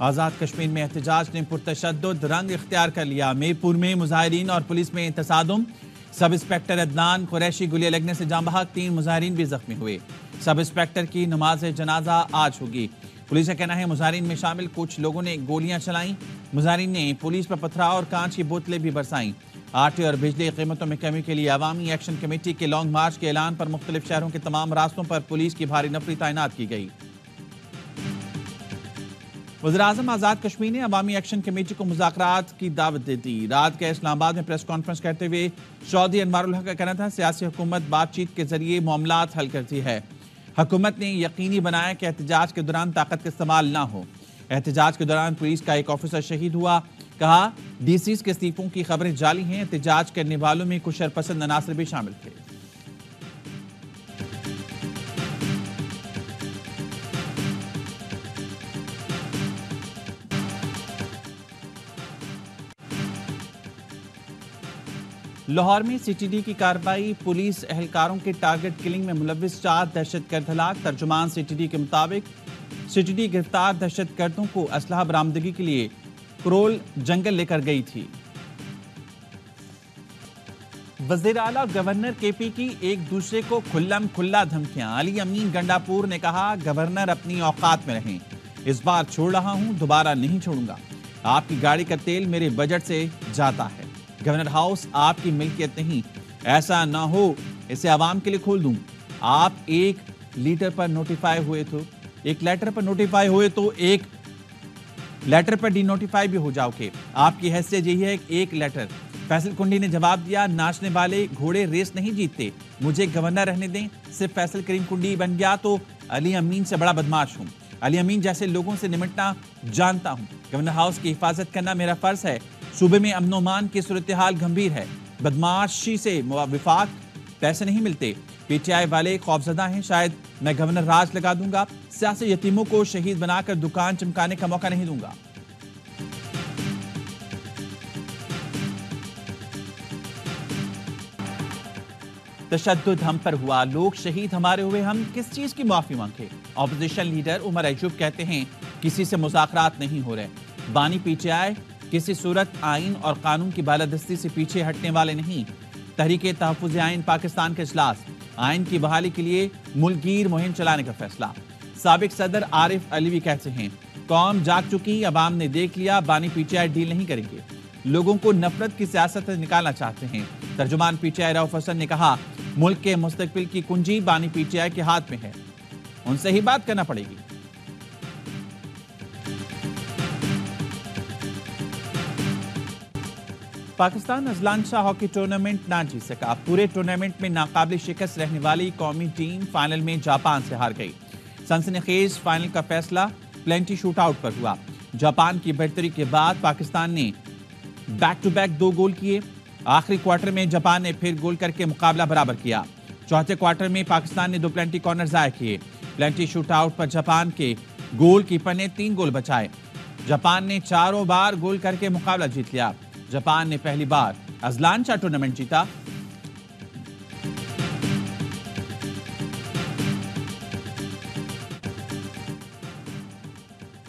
آزاد کشمیر میں احتجاج نے پرتشدد رنگ اختیار کر لیا۔ میرپور میں مظاہرین اور پولیس میں تصادم۔ سب انسپکٹر عدنان قریشی گولیاں لگنے سے جاں بحق، 3 مظاہرین بھی زخمی ہوئے۔ سب انسپکٹر کی نماز جنازہ آج ہوگی۔ پولیس کا کہنا ہے مظاہرین میں شامل کچھ لوگوں نے گولیاں چلائیں۔ مظاہرین نے پولیس پر پتھراؤ اور کانچ کی بوتلیں بھی برسائیں۔ آٹے اور بجلی قیمتوں میں کمی کے لیے عوامی ایکشن کمیٹی کے لانگ مارچ کے اعلان پر مختلف شہروں کے تمام راستوں پر پولیس کی بھاری نفری تعینات کی گئی۔ وزیراعظم آزاد کشمیر نے عوامی ایکشن کمیٹی کو مذاکرات کی دعوت دے دی۔ رات کے اسلام آباد میں پریس کانفرنس کرتے ہوئے چودھری انوار الحق کا کہنا تھا سیاسی حکومت بات چیت کے ذریعے معاملات حل کرتی ہے۔ حکومت نے یقینی بنایا کہ احتجاج کے دوران طاقت کا استعمال نہ ہو۔ احتجاج کے دوران پولیس کا ایک آفیسر شہید ہوا۔ کہا ڈی سیز کے استعفوں کی خبریں جعلی ہیں۔ احتجاج کرنے والوں میں کچھ شرپسند عناصر بھی شامل تھے۔ لاہور میں سی ٹی ڈی کی کارروائی، پولیس اہلکاروں کے ٹارگٹ کلنگ میں ملوث 4 دہشت گرد ہلاک۔ ترجمان سی ٹی ڈی کے مطابق سی ٹی ڈی گرفتار دہشت گردوں کو اسلحہ برآمدگی کے لیے کرول جنگل لے کر گئی تھی۔ وزیر اعلیٰ گورنر کے پی کی ایک دوسرے کو کھلم کھلا دھمکیاں۔ علی امین گنڈا پور نے کہا گورنر اپنی اوقات میں رہیں، اس بار چھوڑ رہا ہوں، دوبارہ نہیں چھوڑوں گا۔ آپ کی گاڑی کا تیل میرے بجٹ سے جاتا ہے، گورنر ہاؤس آپ کی ملکیت نہیں، ایسا نہ ہو اسے عوام کے لیے کھول دوں۔ آپ ایک لیٹر پر نوٹیفائی ہوئے تو ایک لیٹر پر نوٹیفائی ہوئے تو ایک لیٹر پر ڈی نوٹیفائی بھی ہو جاؤ گے۔ آپ کی حیثیت یہی ہے ایک لیٹر۔ فیصل کنڈی نے جواب دیا ناچنے والے گھوڑے ریس نہیں جیتتے، مجھے گورنر رہنے دیں، صرف فیصل کریم کنڈی بن گیا تو علی امین سے بڑا بدماش ہوں، علی امین جیسے لوگوں سے نمٹنا جانتا ہوں، گورنر ہاؤس کی حفاظت کرنا میرا فرض ہے، صوبے میں امن و امان کی صورتحال گھمبیر ہے، بدماشی سے وفاق پیسے نہیں ملتے، پی ٹی آئی والے خوفزدہ ہیں، شاید میں گورنر راج لگا دوں گا، سیاسی یتیموں کو شہید بنا کر دکان چمکانے کا موقع نہیں دوں گا۔ تشدد ہم پر ہوا، لوگ شہید ہمارے ہوئے، ہم کس چیز کی معافی مانگے؟ اپوزیشن لیڈر عمر ایوب کہتے ہیں کسی سے مذاکرات نہیں ہو رہے۔ بانی پی ٹی آئی کسی صورت آئین اور قانون کی بالادستی سے پیچھے ہٹنے والے نہیں۔ تحریک تحفظ آئین پاکستان کے اجلاس، آئین کی بحالی کے لیے ملک گیر مہم چلانے کا فیصلہ۔ سابق صدر عارف علوی کہتے ہیں قوم جاگ چکی، عوام نے دیکھ لیا، بانی پی ٹی آئی ڈیل نہیں کریں گے، لوگوں کو نفرت کی سیاست سے نکالنا چاہتے ہیں۔ ترجمان پی ٹی آئی رؤف حسن نے کہا ملک کے مستقبل کی کنجی بانی پی ٹی آئی کے ہاتھ میں ہے، ان سے ہی بات کرنا پڑے گی۔ پاکستان اذلان شاہ ہاکی ٹورنامنٹ نہ جیت سکا، پورے ٹورنامنٹ میں ناقابل شکست رہنے والی قومی ٹیم فائنل میں جاپان سے ہار گئی۔ سنسنی خیز فائنل کا فیصلہ پلینٹی شوٹ آؤٹ پر ہوا۔ جاپان کی برتری کے بعد پاکستان نے بیک ٹو بیک 2 گول کیے۔ آخری کوارٹر میں جاپان نے پھر گول کر کے مقابلہ برابر کیا۔ چوتھے کوارٹر میں پاکستان نے 2 پلینٹی کارنر ضائع کیے۔ پلینٹی شوٹ آؤٹ پر جاپان کے گول کیپر نے 3 گول بچائے۔ جاپان نے 4 بار گول کر کے مقابلہ جیت لیا۔ جاپان نے پہلی بار اذلان شاہ ٹورنامنٹ جیتا۔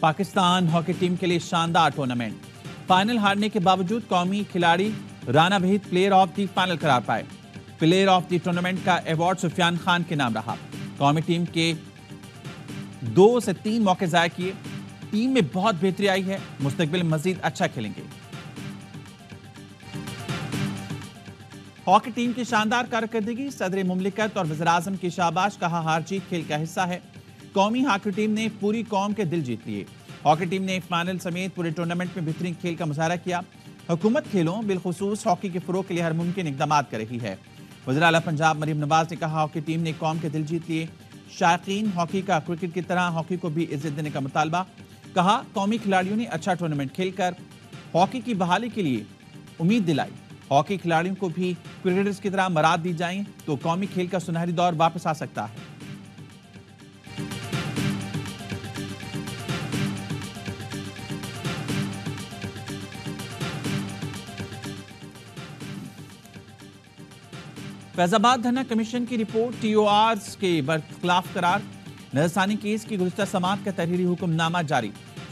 پاکستان ہاکی ٹیم کے لیے شاندار ٹورنامنٹ، فائنل ہارنے کے باوجود قومی کھلاڑی Rana Waheed player of the final قرار پائے۔ پلیئر آف دی ٹورنامنٹ کا ایوارڈ سفیان خان کے نام رہا۔ قومی ٹیم کے 2 سے 3 موقع ضائع کیے، ٹیم میں بہت بہتری آئی ہے، مستقبل میں مزید اچھا کھیلیں گے۔ ہاکی ٹیم کی شاندار کارکردگی، صدر مملکت اور وزیر اعظم کی شاباش، کہا ہار جیت کھیل کا حصہ ہے، قومی ہاکی ٹیم نے پوری قوم کے دل جیت لیے۔ ہاکی ٹیم نے فائنل سمیت پورے ٹورنامنٹ میں بہترین کھیل کا مظاہرہ کیا۔ حکومت کھیلوں بالخصوص ہاکی کے فروغ کے لیے ہر ممکن اقدامات کر رہی ہے۔ وزیر اعلیٰ پنجاب مریم نواز نے کہا ہاکی ٹیم نے قوم کے دل جیت لیے، شائقین ہاکی کا کرکٹ کی طرح ہاکی کو بھی عزت دینے کا مطالبہ، کہا قومی کھلاڑیوں نے اچھا ٹورنامنٹ کھیل کر ہاکی کی بحالی کے لیے امید دلائی، ہاکی کھلاڑیوں کو بھی کرکٹرز کی طرح مراعات دی جائیں تو قومی کھیل کا سنہری دور واپس آ سکتا ہے۔ فیض آباد دھرنا کمیشن کی رپورٹ ٹی او آرز کے برخلاف قرار، نظرثانی کیس کی گزشتہ سماعت کا تحریری حکم نامہ جاری،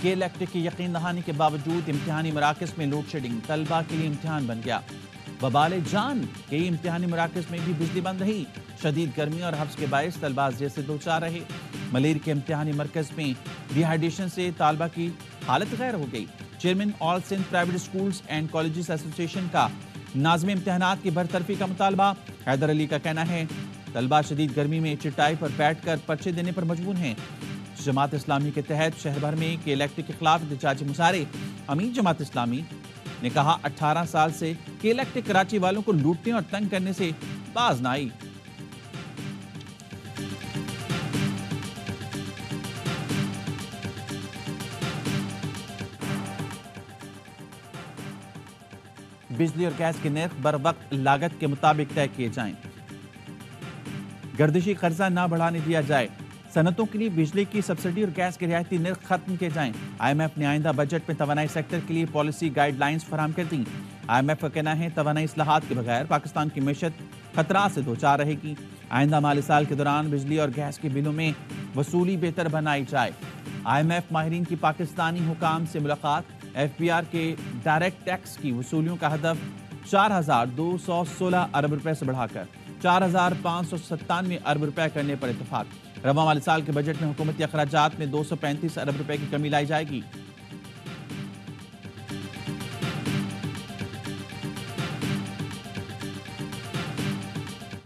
کہ الیکٹرک کی یقین دہانی کے باوجود امتحانی مراکز میں لوڈ شیڈنگ طلبہ کے لیے امتحان بن گیا۔ وبال جان کئی امتحانی مراکز میں بھی بجلی بند رہی۔ شدید گرمی اور حبس کے باعث طلبہ اذیت سے دوچار رہے۔ ملیر کے امتحانی مرکز میں ڈی ہائیڈریشن سے طالبہ کی حالت غیر ہو گئی۔ Chairman all Sindh private schools and colleges ایسوسی ایشن کا ناظم امتحانات کی برطرفی کا مطالبہ۔ حیدر علی کا کہنا ہے طلبہ شدید گرمی میں چٹائی پر بیٹھ کر پرچے دینے پر مجبور ہیں۔ جماعت اسلامی کے تحت شہر بھر میں کے الیکٹرک کے خلاف احتجاجی مظاہرے۔ امین جماعت اسلامی نے کہا 18 سال سے کے الیکٹرک کراچی والوں کو لوٹنے اور تنگ کرنے سے باز نہ آئی۔ بجلی اور گیس کے نرخ بر وقت لاگت کے مطابق طے کیے جائیں۔ گردشی قرضہ نہ بڑھانے دیا جائے۔ صنعتوں کے لیے بجلی کی سبسڈی اور گیس کے رعایتی نرخ ختم کیے جائیں۔ آئی ایم ایف نے آئندہ بجٹ میں توانائی سیکٹر کے لیے پالیسی گائیڈ لائنز فراہم کر دیں۔ آئی ایم ایف کا کہنا ہے توانائی اصلاحات کے بغیر پاکستان کی معیشت خطرات سے دوچار رہے گی۔ آئندہ مالی سال کے دوران بجلی اور گیس کے بلوں میں وصولی بہتر بنائی جائے۔ آئی ایم ایف ماہرین کی پاکستانی حکام سے ملاقات۔ ایف بی آر کے ڈائریکٹ ٹیکس کی وصولیوں کا ہدف 4,216 ارب روپے سے بڑھا کر 4,597 ارب روپے کرنے پر اتفاق۔ رواں مالی سال کے بجٹ میں حکومتی اخراجات میں 235 ارب روپے کی کمی لائی جائے گی۔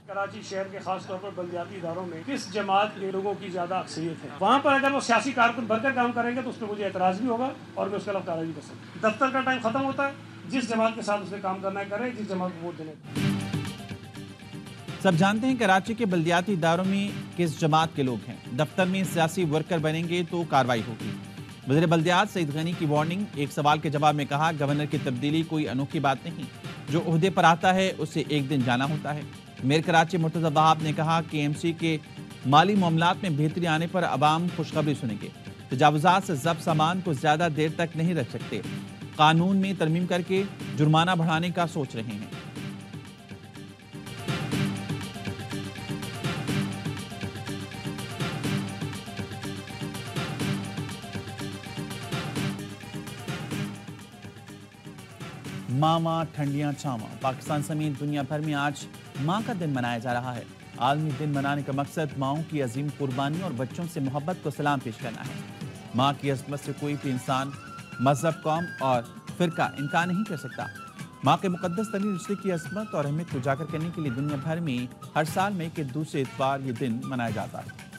کراچی شہر کے خاص طور پر بلدیاتی اداروں میں کس جماعت کے لوگوں کی زیادہ اکثریت ہے، وہاں پر اگر وہ سیاسی کارکن بڑھ کر کام کریں گے تو اس پہ مجھے اعتراض بھی ہوگا اور میں اس کے خلاف کارروائی بھی کر سکتا ہوں۔ دفتر کا ٹائم ختم ہوتا ہے، جس جماعت کے ساتھ اس نے کام کرنا ہے کرے، جس جماعت کو ووٹ دینے۔ سب جانتے ہیں کراچی کے بلدیاتی اداروں میں کس جماعت کے لوگ ہیں۔ دفتر میں سیاسی ورکر بنیں گے تو کارروائی ہوگی۔ وزیر بلدیات سعید غنی کی وارننگ۔ ایک سوال کے جواب میں کہا گورنر کی تبدیلی کوئی انوکھی بات نہیں، جو عہدے پر آتا ہے اسے ایک دن جانا ہوتا ہے۔ میر کراچی مرتضی وہاب نے کہا کہ ایم سی کے مالی معاملات میں بہتری آنے پر عوام خوشخبری سنیں گے۔ تجاوزات سے ضبط سامان کو زیادہ دیر تک نہیں رکھ سکتے۔ قانون میں ترمیم کر کے جرمانہ بڑھانے کا سوچ رہے ہیں۔ ماں ٹھنڈیاں چھاواں۔ پاکستان سمیت دنیا بھر میں آج ماں کا دن منایا جا رہا ہے۔ عالمی دن منانے کا مقصد ماؤں کی عظیم قربانی اور بچوں سے محبت کو سلام پیش کرنا ہے۔ ماں کی عظمت سے کوئی بھی انسان، مذہب، قوم اور فرقہ انکار نہیں کر سکتا۔ ماں کے مقدس ترین رشتے کی عظمت اور اہمیت کو اجاگر کرنے کے لیے دنیا بھر میں ہر سال مئی کے دوسرے اتوار یہ دن منایا جاتا ہے۔